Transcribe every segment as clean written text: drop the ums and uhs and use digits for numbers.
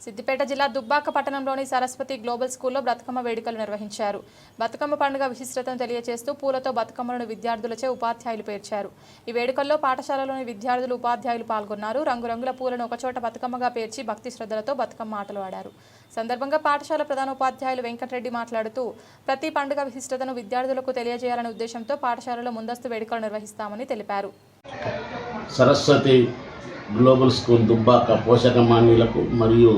సిద్దిపేట జిల్లా దుబ్బాక పట్టణంలోని సరస్వతి గ్లోబల్ స్కూల్లో బతుకమ్మ వేడుకలు నిర్వహించారు. బతుకమ్మ పండుగ విశిష్టతను తెలియజేస్తూ పూలతో బతుకమ్మలను విద్యార్థులచే ఉపాధ్యాయులు పేర్చారు. ఈ వేడుకల్లో పాఠశాలలోని విద్యార్థులు ఉపాధ్యాయులు పాల్గొన్నారు. రంగురంగుల పూలను ఒకచోట బతుకమ్మగా పేర్చి భక్తి శ్రద్ధలతో బతుకమ్మ ఆటలు ఆడారు. సందర్భంగా పాఠశాల ప్రధానోపాధ్యాయులు వెంకటరెడ్డి మాట్లాడుతూ ప్రతి పండుగ విశిష్టతను విద్యార్థులకు తెలియజేయాలనే ఉద్దేశంతో పాఠశాలలో ముందస్తు వేడుకలు నిర్వహిస్తామని తెలిపారు. సరస్వతి గ్లోబల్ స్కూల్ దుబ్బాక పోషకమాన్యులకు మరియు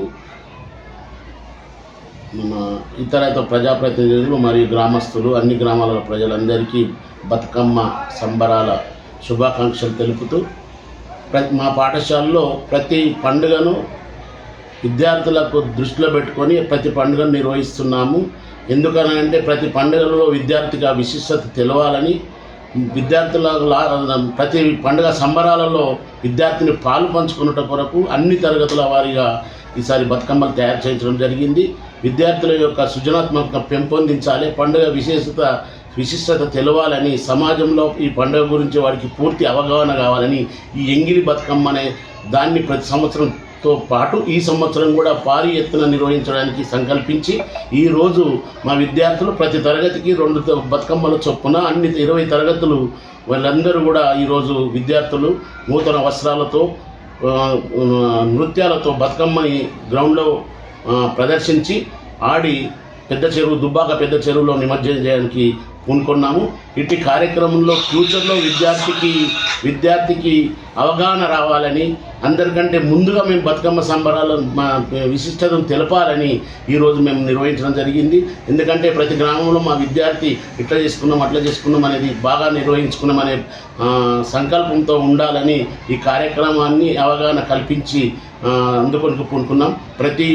ఇతర ప్రజాప్రతినిధులు మరియు గ్రామస్తులు అన్ని గ్రామాల ప్రజలందరికీ బతుకమ్మ సంబరాల శుభాకాంక్షలు తెలుపుతూ మా పాఠశాలలో ప్రతి పండుగను విద్యార్థులకు దృష్టిలో పెట్టుకొని ప్రతి పండుగను నిర్వహిస్తున్నాము. ఎందుకనంటే ప్రతి పండుగలో విద్యార్థికి ఆ విశిష్టత తెలవాలని, విద్యార్థుల ప్రతి పండుగ సంబరాలలో విద్యార్థిని పాలు పంచుకున్నట కొరకు అన్ని తరగతుల వారీగా ఈసారి బతుకమ్మలు తయారు చేయించడం జరిగింది. విద్యార్థుల యొక్క సృజనాత్మక పెంపొందించాలి, పండుగ విశిష్టత తెలవాలని, సమాజంలో ఈ పండుగ గురించి వారికి పూర్తి అవగాహన కావాలని ఈ ఎంగిలి బతుకమ్మ అనే దాన్ని ప్రతి సంవత్సరంతో పాటు ఈ సంవత్సరం కూడా భారీ ఎత్తున నిర్వహించడానికి సంకల్పించి ఈరోజు మా విద్యార్థులు ప్రతి తరగతికి 2 బతుకమ్మల చొప్పున అన్ని 20 తరగతులు వాళ్ళందరూ కూడా ఈరోజు విద్యార్థులు నూతన వస్త్రాలతో నృత్యాలతో బతుకమ్మని గ్రౌండ్లో ప్రదర్శించి ఆడి దుబ్బాక పెద్ద చెరువులో నిమజ్జనం చేయడానికి పూనుకున్నాము. ఇట్టి కార్యక్రమంలో ఫ్యూచర్లో విద్యార్థికి అవగాహన రావాలని, అందరికంటే ముందుగా మేము బతుకమ్మ సంబరాల విశిష్టతను తెలపాలని ఈరోజు మేము నిర్వహించడం జరిగింది. ఎందుకంటే ప్రతి గ్రామంలో మా విద్యార్థి ఇట్లా చేసుకున్నాం అట్లా చేసుకున్నాం అనేది బాగా నిర్వహించుకున్నాం అనే సంకల్పంతో ఉండాలని ఈ కార్యక్రమాన్ని అవగాహన కల్పించి అందుకొని పూనుకున్నాం. ప్రతి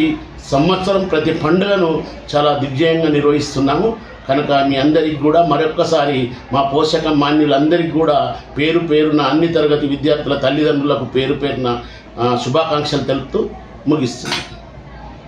సంవత్సరం ప్రతి పండుగను చాలా దిగ్విజయంగా నిర్వహిస్తున్నాము. కనుక మీ అందరికీ కూడా మరొక్కసారి మా పోషక మాన్యులందరికీ కూడా పేరున అన్ని తరగతి విద్యార్థుల తల్లిదండ్రులకు పేరున శుభాకాంక్షలు తెలుపుతూ ముగిస్తున్నాను.